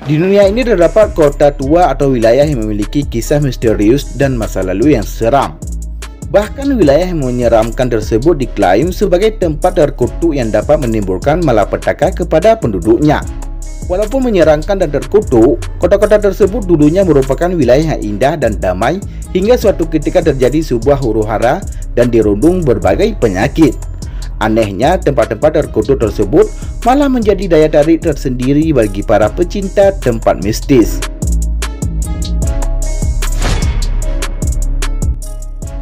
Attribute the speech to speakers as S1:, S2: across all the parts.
S1: Di dunia ini terdapat kota tua atau wilayah yang memiliki kisah misterius dan masa lalu yang seram. Bahkan wilayah yang menyeramkan tersebut diklaim sebagai tempat terkutuk yang dapat menimbulkan malapetaka kepada penduduknya. Walaupun menyeramkan dan terkutuk, kota-kota tersebut dulunya merupakan wilayah yang indah dan damai hingga suatu ketika terjadi sebuah huru-hara dan dirundung berbagai penyakit. Anehnya, tempat-tempat terkutuk tersebut malah menjadi daya tarik tersendiri bagi para pecinta tempat mistis.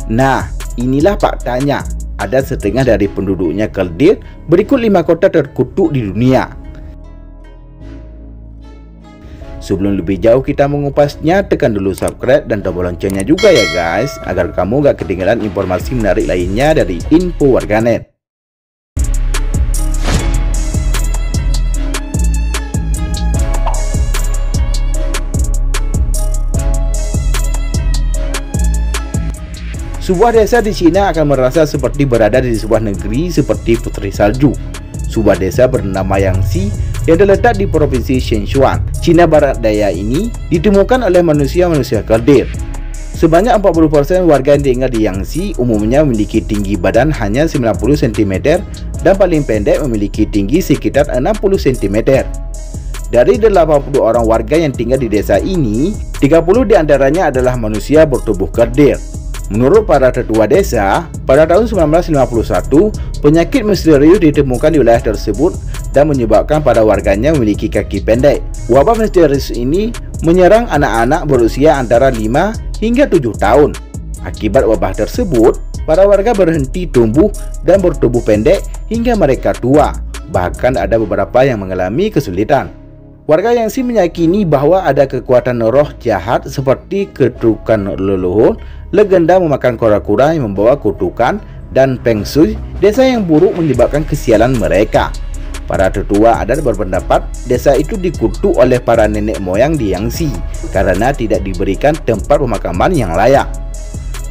S1: Nah, inilah faktanya. Ada setengah dari penduduknya Khaldir. Berikut 5 kota terkutuk di dunia. Sebelum lebih jauh kita mengupasnya, tekan dulu subscribe dan tombol loncengnya juga ya guys, agar kamu gak ketinggalan informasi menarik lainnya dari Info Warganet. Sebuah desa di Cina akan merasa seperti berada di sebuah negeri seperti putri salju. Sebuah desa bernama Yangsi yang terletak di provinsi Sichuan, Cina Barat Daya ini ditemukan oleh manusia-manusia Khaldir. Sebanyak 40% warga yang tinggal di Yangsi umumnya memiliki tinggi badan hanya 90 cm dan paling pendek memiliki tinggi sekitar 60 cm. Dari 80 orang warga yang tinggal di desa ini, 30 diantaranya adalah manusia bertubuh Khaldir. Menurut para tetua desa, pada tahun 1951, penyakit misterius ditemukan di wilayah tersebut dan menyebabkan para warganya memiliki kaki pendek. Wabah misterius ini menyerang anak-anak berusia antara 5 hingga 7 tahun. Akibat wabah tersebut, para warga berhenti tumbuh dan bertubuh pendek hingga mereka tua. Bahkan ada beberapa yang mengalami kesulitan. Warga Yangsi meyakini bahwa ada kekuatan roh jahat seperti keturunan leluhur, legenda memakan kura-kura yang membawa kutukan, dan Feng Shui, desa yang buruk menyebabkan kesialan mereka. Para tetua adat berpendapat desa itu dikutuk oleh para nenek moyang di Yangsi karena tidak diberikan tempat pemakaman yang layak.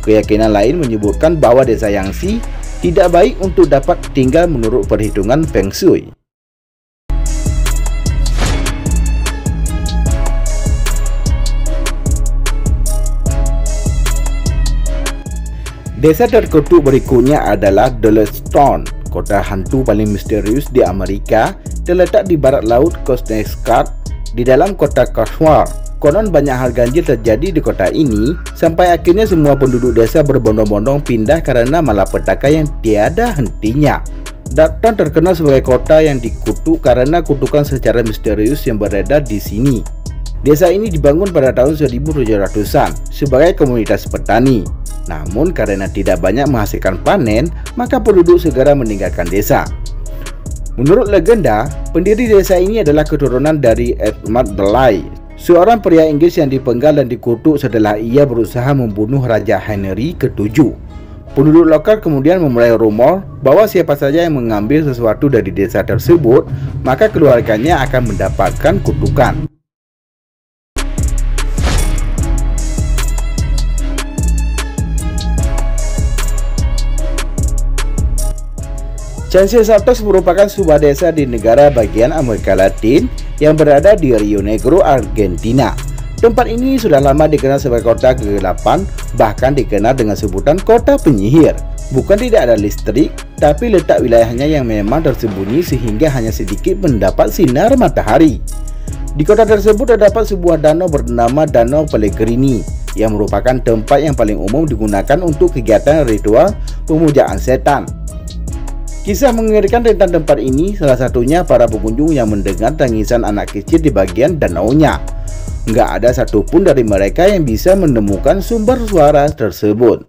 S1: Keyakinan lain menyebutkan bahwa desa Yangsi tidak baik untuk dapat tinggal menurut perhitungan Feng Shui. Desa terkutuk berikutnya adalah Yellowstone, kota hantu paling misterius di Amerika, terletak di barat laut Connecticut di dalam kota Caldwell. Konon banyak hal ganjil terjadi di kota ini, sampai akhirnya semua penduduk desa berbondong-bondong pindah karena malapetaka yang tiada hentinya. Yellowstone terkenal sebagai kota yang dikutuk karena kutukan secara misterius yang beredar di sini. Desa ini dibangun pada tahun 1700-an sebagai komunitas petani. Namun karena tidak banyak menghasilkan panen, maka penduduk segera meninggalkan desa. Menurut legenda, pendiri desa ini adalah keturunan dari Edmund Bly, seorang pria Inggris yang dipenggal dan dikutuk setelah ia berusaha membunuh Raja Henry ke-7. Penduduk lokal kemudian memulai rumor bahwa siapa saja yang mengambil sesuatu dari desa tersebut, maka keluarganya akan mendapatkan kutukan. Chances Saltos merupakan sebuah desa di negara bagian Amerika Latin yang berada di Rio Negro, Argentina. Tempat ini sudah lama dikenal sebagai kota kegelapan, bahkan dikenal dengan sebutan kota penyihir. Bukan tidak ada listrik, tapi letak wilayahnya yang memang tersembunyi sehingga hanya sedikit mendapat sinar matahari. Di kota tersebut terdapat sebuah danau bernama Danau Pellegrini, yang merupakan tempat yang paling umum digunakan untuk kegiatan ritual pemujaan setan. Kisah mengerikan tentang tempat ini salah satunya para pengunjung yang mendengar tangisan anak kecil di bagian danaunya. Nggak ada satupun dari mereka yang bisa menemukan sumber suara tersebut.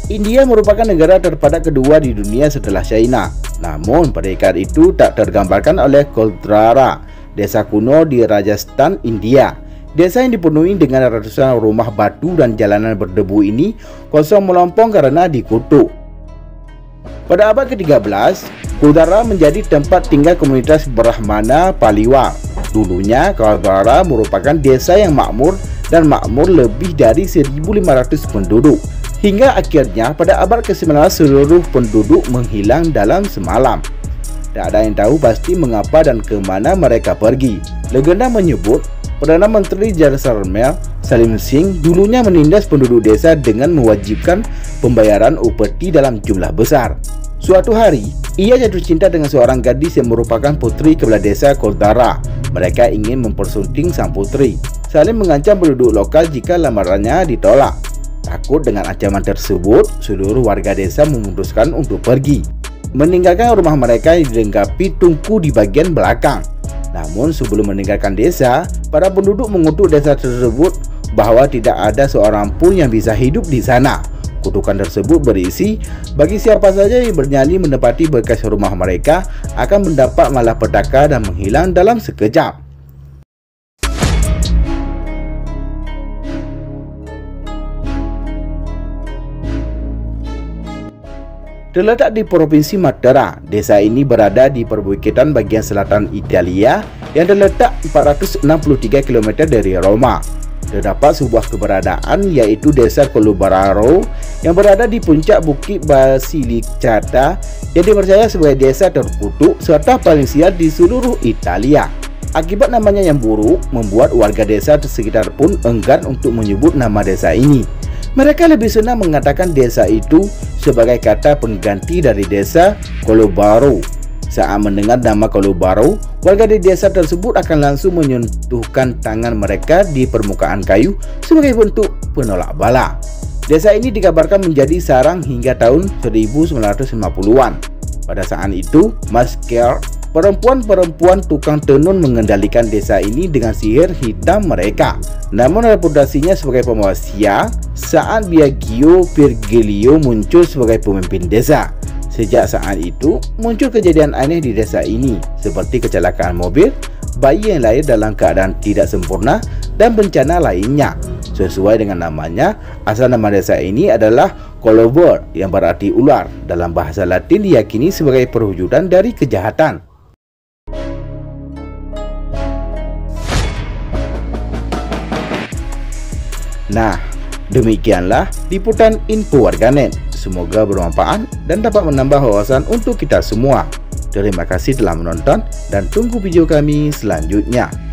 S1: India merupakan negara terpadat kedua di dunia setelah China. Namun predikat itu tak tergambarkan oleh Koldara, desa kuno di Rajasthan, India. Desa yang dipenuhi dengan ratusan rumah batu dan jalanan berdebu ini kosong melompong karena dikutuk. Pada abad ke-13, Koldara menjadi tempat tinggal komunitas Brahmana Paliwa. Dulunya, Koldara merupakan desa yang makmur dan makmur lebih dari 1.500 penduduk. Hingga akhirnya pada abad ke-19 seluruh penduduk menghilang dalam semalam. Tak ada yang tahu pasti mengapa dan ke mana mereka pergi. Legenda menyebut Perdana Menteri Jaisalmer Salim Singh dulunya menindas penduduk desa dengan mewajibkan pembayaran upeti dalam jumlah besar. Suatu hari, ia jatuh cinta dengan seorang gadis yang merupakan putri kepala desa Koldara. Mereka ingin mempersunting sang putri. Salim mengancam penduduk lokal jika lamarannya ditolak. Takut dengan ancaman tersebut, seluruh warga desa memutuskan untuk pergi, meninggalkan rumah mereka yang dilengkapi tungku di bagian belakang. Namun sebelum meninggalkan desa, para penduduk mengutuk desa tersebut bahwa tidak ada seorang pun yang bisa hidup di sana. Kutukan tersebut berisi, bagi siapa saja yang bernyali menempati bekas rumah mereka akan mendapat malapetaka dan menghilang dalam sekejap. Terletak di Provinsi Madura, desa ini berada di perbukitan bagian selatan Italia yang terletak 463 km dari Roma. Terdapat sebuah keberadaan yaitu desa Colobararo yang berada di puncak bukit Basilicata yang dipercaya sebagai desa terkutuk serta paling sial di seluruh Italia. Akibat namanya yang buruk, membuat warga desa sekitar pun enggan untuk menyebut nama desa ini. Mereka lebih senang mengatakan desa itu sebagai kata pengganti dari desa Colobaro. Saat mendengar nama Colobaro, warga di desa tersebut akan langsung menyentuhkan tangan mereka di permukaan kayu sebagai bentuk penolak bala. Desa ini dikabarkan menjadi sarang hingga tahun 1950-an. Pada saat itu, Masker, perempuan-perempuan tukang tenun mengendalikan desa ini dengan sihir hitam mereka. Namun reputasinya sebagai pembawa sial saat Biagio Virgilio muncul sebagai pemimpin desa. Sejak saat itu, muncul kejadian aneh di desa ini, seperti kecelakaan mobil, bayi yang lahir dalam keadaan tidak sempurna, dan bencana lainnya. Sesuai dengan namanya, asal nama desa ini adalah Colobar yang berarti ular. Dalam bahasa Latin diyakini sebagai perwujudan dari kejahatan. Nah, demikianlah liputan info warganet. Semoga bermanfaat dan dapat menambah wawasan untuk kita semua. Terima kasih telah menonton dan tunggu video kami selanjutnya.